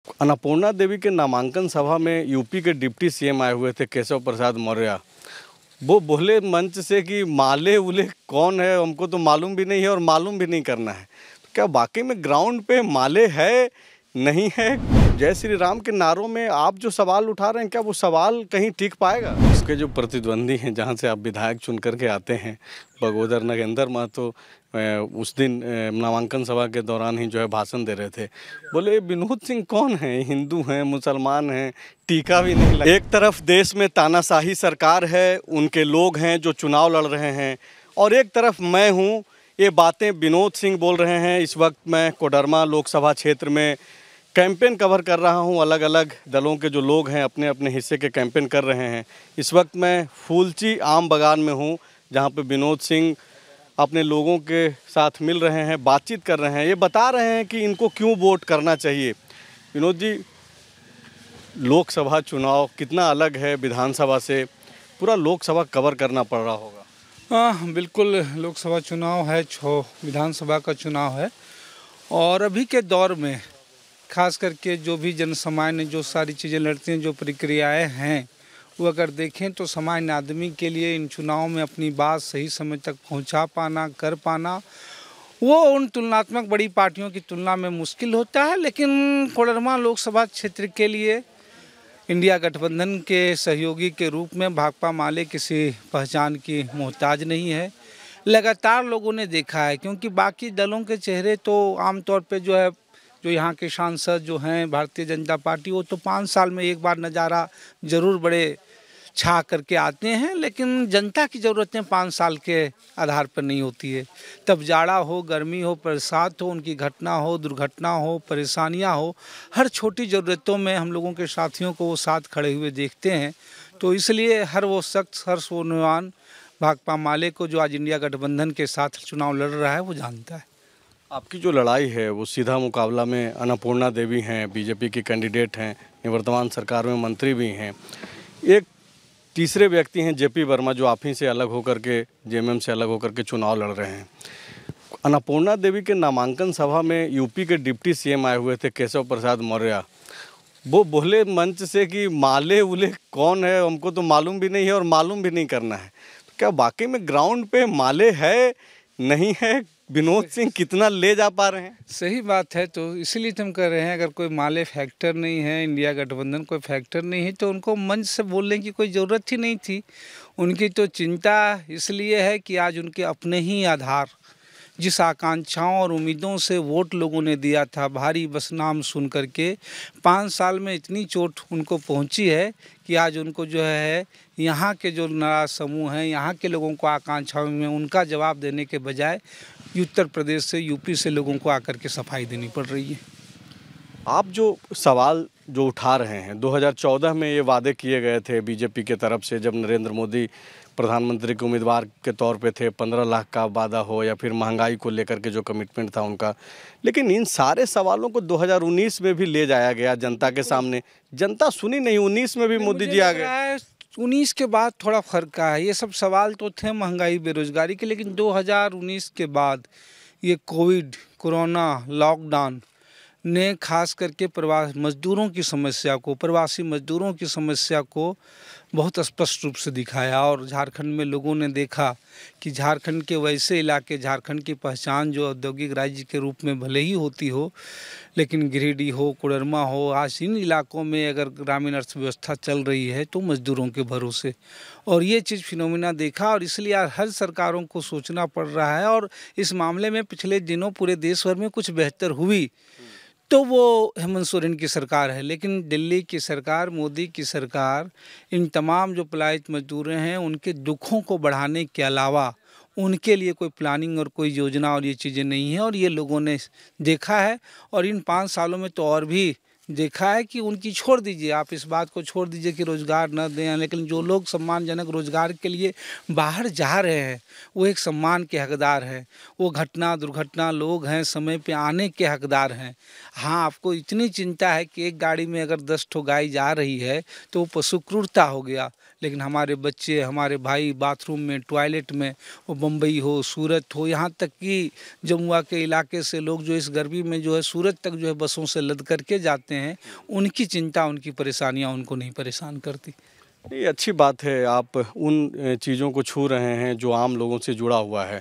अन्नपूर्णा देवी के नामांकन सभा में यूपी के डिप्टी सीएम आए हुए थे केशव प्रसाद मौर्य। वो बोले मंच से कि माले उले कौन है, हमको तो मालूम भी नहीं है और मालूम भी नहीं करना है। तो क्या वाकई में ग्राउंड पे माले है नहीं है? जय श्री राम के नारों में आप जो सवाल उठा रहे हैं, क्या वो सवाल कहीं टिक पाएगा? उसके जो प्रतिद्वंदी हैं, जहां से आप विधायक चुन करके आते हैं, बगोदर नगेंद्र महतो उस दिन नामांकन सभा के दौरान ही जो है भाषण दे रहे थे। बोले विनोद सिंह कौन है, हिंदू हैं, मुसलमान हैं, टीका भी नहीं लगा। एक तरफ देश में तानाशाही सरकार है, उनके लोग हैं जो चुनाव लड़ रहे हैं, और एक तरफ मैं हूँ। ये बातें विनोद सिंह बोल रहे हैं। इस वक्त मैं कोडरमा लोकसभा क्षेत्र में कैंपेन कवर कर रहा हूं। अलग अलग दलों के जो लोग हैं अपने अपने हिस्से के कैंपेन कर रहे हैं। इस वक्त मैं फूलची आम बागान में हूं, जहां पे विनोद सिंह अपने लोगों के साथ मिल रहे हैं, बातचीत कर रहे हैं। ये बता रहे हैं कि इनको क्यों वोट करना चाहिए। विनोद जी, लोकसभा चुनाव कितना अलग है विधानसभा से? पूरा लोकसभा कवर करना पड़ रहा होगा। हाँ बिल्कुल, लोकसभा चुनाव है, 6 विधानसभा का चुनाव है। और अभी के दौर में खास करके जो भी जन सामान्य जो सारी चीज़ें लड़ती हैं, जो प्रक्रियाएं हैं, वो अगर देखें तो सामान्य आदमी के लिए इन चुनाव में अपनी बात सही समय तक पहुंचा पाना, कर पाना, वो उन तुलनात्मक बड़ी पार्टियों की तुलना में मुश्किल होता है। लेकिन कोडरमा लोकसभा क्षेत्र के लिए इंडिया गठबंधन के सहयोगी के रूप में भाकपा माले किसी पहचान की मोहताज नहीं है। लगातार लोगों ने देखा है, क्योंकि बाकी दलों के चेहरे तो आमतौर पे जो है, जो यहाँ के सांसद जो हैं भारतीय जनता पार्टी, वो तो 5 साल में एक बार नज़ारा ज़रूर बड़े छा करके आते हैं। लेकिन जनता की ज़रूरतें 5 साल के आधार पर नहीं होती है। तब जाड़ा हो, गर्मी हो, बरसात हो, उनकी घटना हो, दुर्घटना हो, परेशानियां हो, हर छोटी ज़रूरतों में हम लोगों के साथियों को वो साथ खड़े हुए देखते हैं। तो इसलिए हर वो शख्स, हर वो नौजवान भाकपा माले को जो आज इंडिया गठबंधन के साथ चुनाव लड़ रहा है, वो जानता है। आपकी जो लड़ाई है वो सीधा मुकाबला में अन्नपूर्णा देवी हैं, बीजेपी की कैंडिडेट हैं, निवर्तमान सरकार में मंत्री भी हैं। एक तीसरे व्यक्ति हैं जेपी वर्मा, जो आप ही से अलग होकर के, जेएमएम से अलग होकर के चुनाव लड़ रहे हैं। अन्नपूर्णा देवी के नामांकन सभा में यूपी के डिप्टी सीएम आए हुए थे केशव प्रसाद मौर्य। वो बोले मंच से कि माले उले कौन है, हमको तो मालूम भी नहीं है और मालूम भी नहीं करना है। तो क्या वाकई में ग्राउंड पे माले है नहीं है? विनोद सिंह कितना ले जा पा रहे हैं? सही बात है, तो इसीलिए तो हम कह रहे हैं, अगर कोई माले फैक्टर नहीं है, इंडिया गठबंधन कोई फैक्टर नहीं है, तो उनको मंच से बोलने की कोई ज़रूरत ही नहीं थी। उनकी तो चिंता इसलिए है कि आज उनके अपने ही आधार, जिस आकांक्षाओं और उम्मीदों से वोट लोगों ने दिया था, भारी बस नाम सुन करके 5 साल में इतनी चोट उनको पहुंची है कि आज उनको जो है यहाँ के जो नाराज समूह हैं, यहाँ के लोगों को आकांक्षाओं में उनका जवाब देने के बजाय उत्तर प्रदेश से, यूपी से लोगों को आकर के सफाई देनी पड़ रही है। आप जो सवाल जो उठा रहे हैं, 2014 में ये वादे किए गए थे बीजेपी के तरफ से, जब नरेंद्र मोदी प्रधानमंत्री के उम्मीदवार के तौर पे थे। 15 लाख का वादा हो या फिर महंगाई को लेकर के जो कमिटमेंट था उनका। लेकिन इन सारे सवालों को 2019 में भी ले जाया गया जनता के सामने, जनता सुनी नहीं। 19 में भी मोदी जी आ गए। 19 के बाद थोड़ा फर्क है। ये सब सवाल तो थे महंगाई, बेरोजगारी के, लेकिन 2019 के बाद ये कोविड, कोरोना, लॉकडाउन ने खास करके प्रवासी मजदूरों की समस्या को बहुत स्पष्ट रूप से दिखाया। और झारखंड में लोगों ने देखा कि झारखंड के वैसे इलाके, झारखंड की पहचान जो औद्योगिक राज्य के रूप में भले ही होती हो, लेकिन गिरिडीह हो, कोडरमा हो, आज इन इलाकों में अगर ग्रामीण अर्थव्यवस्था चल रही है तो मजदूरों के भरोसे। और ये चीज़ फिनोमिना देखा, और इसलिए हर सरकारों को सोचना पड़ रहा है। और इस मामले में पिछले दिनों पूरे देश भर में कुछ बेहतर हुई तो वो हेमंत सोरेन की सरकार है। लेकिन दिल्ली की सरकार, मोदी की सरकार, इन तमाम जो पलायित मजदूर हैं उनके दुखों को बढ़ाने के अलावा उनके लिए कोई प्लानिंग और कोई योजना और ये चीज़ें नहीं है। और ये लोगों ने देखा है, और इन 5 सालों में तो और भी देखा है कि उनकी, छोड़ दीजिए, आप इस बात को छोड़ दीजिए कि रोज़गार न दें, लेकिन जो लोग सम्मानजनक रोज़गार के लिए बाहर जा रहे हैं वो एक सम्मान के हकदार हैं। वो घटना दुर्घटना लोग हैं, समय पे आने के हकदार हैं। हाँ, आपको इतनी चिंता है कि एक गाड़ी में अगर 10 ठो गाय जा रही है तो वो पशु क्रूरता हो गया, लेकिन हमारे बच्चे, हमारे भाई बाथरूम में, टॉयलेट में, वो बम्बई हो, सूरत हो, यहाँ तक कि जमुआ के इलाके से लोग जो इस गर्मी में जो है सूरत तक जो है बसों से लद करके जाते हैं, उनकी चिंता, उनकी परेशानियां उनको नहीं परेशान करती। ये अच्छी बात है, आप उन चीज़ों को छू रहे हैं जो आम लोगों से जुड़ा हुआ है।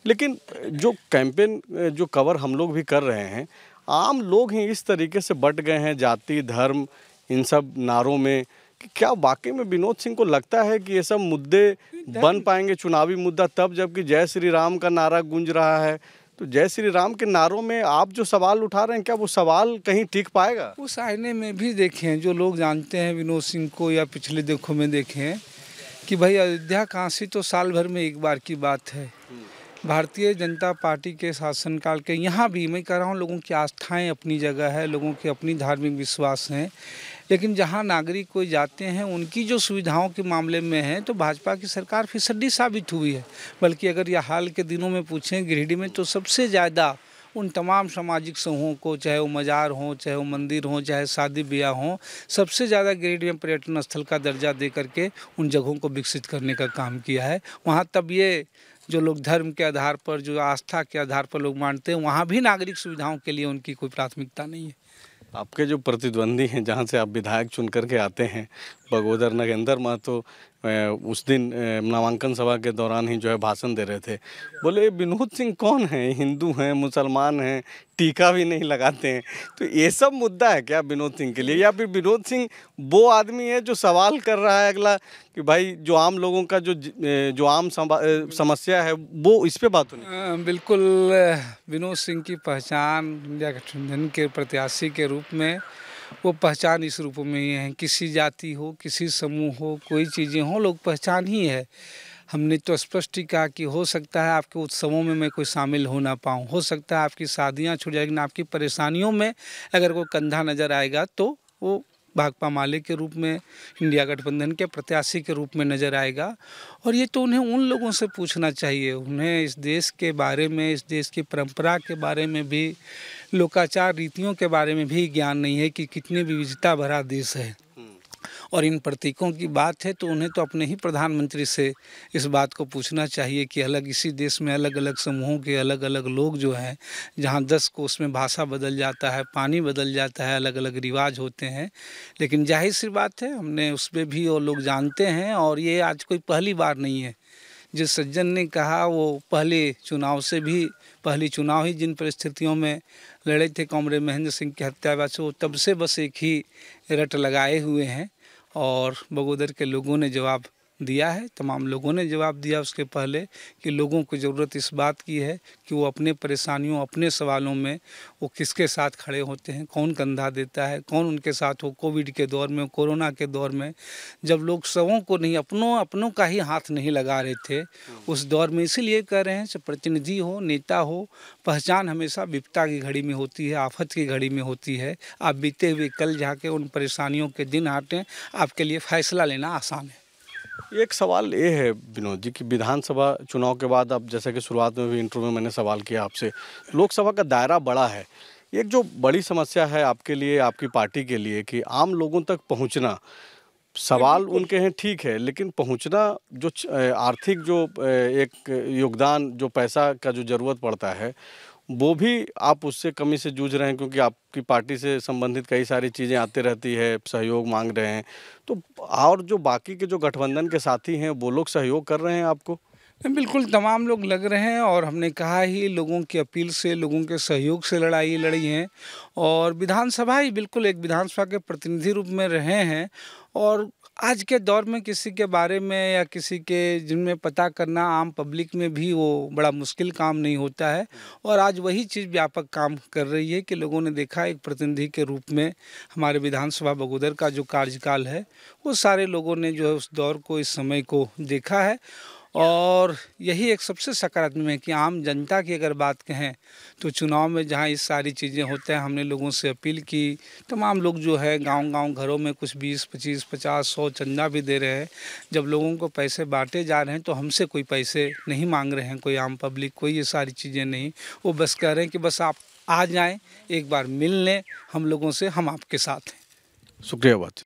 लेकिन जो कैंपेन जो कवर हम लोग भी कर रहे हैं, आम लोग ही इस तरीके से बँट गए हैं जाति, धर्म, इन सब नारों में, कि क्या वाक़ई में विनोद सिंह को लगता है कि ये सब मुद्दे बन पाएँगे चुनावी मुद्दा तब, जबकि जय श्री राम का नारा गूंज रहा है? तो जय श्री राम के नारों में आप जो सवाल उठा रहे हैं, क्या वो सवाल कहीं टिक पाएगा? उस आईने में भी देखें, जो लोग जानते हैं विनोद सिंह को या पिछले देखों में देखें कि भाई अयोध्या काशी तो साल भर में एक बार की बात है। भारतीय जनता पार्टी के शासनकाल के यहाँ भी मैं कह रहा हूँ, लोगों की आस्थाएं अपनी जगह है, लोगों के अपनी धार्मिक विश्वास हैं, लेकिन जहाँ नागरिक कोई जाते हैं उनकी जो सुविधाओं के मामले में है तो भाजपा की सरकार फिसड्डी साबित हुई है। बल्कि अगर यह हाल के दिनों में पूछें गिरिडीह में, तो सबसे ज़्यादा उन तमाम सामाजिक समूहों को, चाहे वो मज़ार हों, चाहे वो मंदिर हों, चाहे शादी ब्याह हों, सबसे ज़्यादा गिरिडीह में पर्यटन स्थल का दर्जा दे करके उन जगहों को विकसित करने का काम किया है। वहाँ तब ये जो लोग धर्म के आधार पर, जो आस्था के आधार पर लोग मानते हैं, वहाँ भी नागरिक सुविधाओं के लिए उनकी कोई प्राथमिकता नहीं है। आपके जो प्रतिद्वंदी हैं, जहाँ से आप विधायक चुन करके आते हैं, बगोदर नगेंद्र महतो, उस दिन नामांकन सभा के दौरान ही जो है भाषण दे रहे थे। बोले विनोद सिंह कौन हैं, हिंदू हैं, मुसलमान हैं, टीका भी नहीं लगाते हैं। तो ये सब मुद्दा है क्या विनोद सिंह के लिए, या फिर विनोद सिंह वो आदमी है जो सवाल कर रहा है अगला कि भाई जो आम लोगों का जो आम समस्या है वो इस पे बात होनी? बिल्कुल, विनोद सिंह की पहचान इंडिया गठबंधन के प्रत्याशी के रूप में, वो पहचान इस रूप में ही है, किसी जाति हो, किसी समूह हो, कोई चीज़ें हो, लोग पहचान ही है। हमने तो स्पष्ट ही कहा कि हो सकता है आपके उत्सवों में मैं कोई शामिल हो ना पाऊँ, हो सकता है आपकी शादियाँ छूट जाएगी, लेकिन आपकी परेशानियों में अगर कोई कंधा नज़र आएगा तो वो भाकपा माले के रूप में, इंडिया गठबंधन के प्रत्याशी के रूप में नज़र आएगा। और ये तो उन्हें उन लोगों से पूछना चाहिए, उन्हें इस देश के बारे में, इस देश की परंपरा के बारे में भी, लोकाचार रीतियों के बारे में भी ज्ञान नहीं है कि कितनी विविधता भरा देश है। और इन प्रतीकों की बात है तो उन्हें तो अपने ही प्रधानमंत्री से इस बात को पूछना चाहिए कि अलग इसी देश में अलग अलग समूहों के अलग अलग लोग जो हैं, जहाँ 10 कोस में भाषा बदल जाता है, पानी बदल जाता है, अलग अलग रिवाज होते हैं, लेकिन जाहिर सी बात है हमने उस पर भी और लोग जानते हैं। और ये आज कोई पहली बार नहीं है। जिस सज्जन ने कहा वो पहले चुनाव से भी, पहली चुनाव ही जिन परिस्थितियों में लड़े थे कॉमरेड महेंद्र सिंह की हत्या बाद से, वो तब से बस एक ही रट लगाए हुए हैं। और बगोदर के लोगों ने जवाब दिया है, तमाम लोगों ने जवाब दिया उसके पहले, कि लोगों को ज़रूरत इस बात की है कि वो अपने परेशानियों, अपने सवालों में वो किसके साथ खड़े होते हैं, कौन कंधा देता है, कौन उनके साथ हो। कोविड के दौर में, कोरोना के दौर में, जब लोग सबों को नहीं, अपनों का ही हाथ नहीं लगा रहे थे, उस दौर में इसीलिए कह रहे हैं कि प्रतिनिधि हो, नेता हो, पहचान हमेशा विपदा की घड़ी में होती है, आफत की घड़ी में होती है। आप बीते हुए कल जाके उन परेशानियों के दिन हटें, आपके लिए फैसला लेना आसान है। एक सवाल ये है विनोद जी कि विधानसभा चुनाव के बाद, अब जैसा कि शुरुआत में भी इंटरव्यू में मैंने सवाल किया आपसे, लोकसभा का दायरा बड़ा है। एक जो बड़ी समस्या है आपके लिए, आपकी पार्टी के लिए, कि आम लोगों तक पहुंचना, सवाल उनके हैं ठीक है, लेकिन पहुंचना, जो आर्थिक जो एक योगदान, जो पैसा का जो ज़रूरत पड़ता है, वो भी आप उससे कमी से जूझ रहे हैं, क्योंकि आपकी पार्टी से संबंधित कई सारी चीज़ें आती रहती है, सहयोग मांग रहे हैं। तो और जो बाकी के जो गठबंधन के साथी हैं, वो लोग सहयोग कर रहे हैं आपको? बिल्कुल, तमाम लोग लग रहे हैं और हमने कहा ही, लोगों की अपील से, लोगों के सहयोग से लड़ाई लड़ी है। और विधानसभा ही बिल्कुल एक विधानसभा के प्रतिनिधि रूप में रहे हैं। और आज के दौर में किसी के बारे में या किसी के जिनमें पता करना आम पब्लिक में भी वो बड़ा मुश्किल काम नहीं होता है। और आज वही चीज़ व्यापक काम कर रही है कि लोगों ने देखा एक प्रतिनिधि के रूप में हमारे विधानसभा बगोदर का जो कार्यकाल है, वो सारे लोगों ने जो है उस दौर को, इस समय को देखा है। और यही एक सबसे सकारात्मक है कि आम जनता की अगर बात कहें तो चुनाव में जहां इस सारी चीज़ें होते हैं, हमने लोगों से अपील की, तमाम लोग जो है गांव-गांव घरों में कुछ 20, 25, 50, 100 चंदा भी दे रहे हैं। जब लोगों को पैसे बांटे जा रहे हैं तो हमसे कोई पैसे नहीं मांग रहे हैं, कोई आम पब्लिक, कोई ये सारी चीज़ें नहीं। वो बस कह रहे हैं कि बस आप आ जाएँ, एक बार मिल लें हम लोगों से, हम आपके साथ हैं। शुक्रिया बात।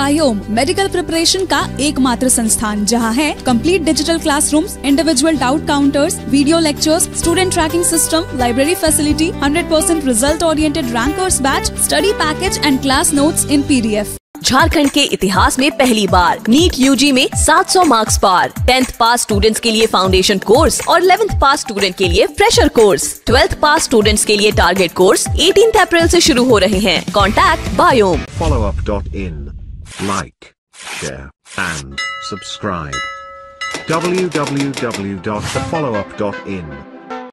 बायोम मेडिकल प्रिपरेशन का एकमात्र संस्थान, जहां है complete digital classrooms, individual doubt counters, video lectures, student tracking system, library facility, 100% result oriented rankers batch, study package and class notes in PDF। Jharkhand के इतिहास में पहली बार नीट यूजी में 700 मार्क्स पार। 10th पास स्टूडेंट्स के लिए फाउंडेशन कोर्स और 11th पास student के लिए फ्रेशर कोर्स। 12th पास स्टूडेंट्स के लिए टारगेट कोर्स 18 अप्रैल से शुरू हो रहे हैं। Contact biome. Followup.in. Like, share and subscribe. www.thefollowup.in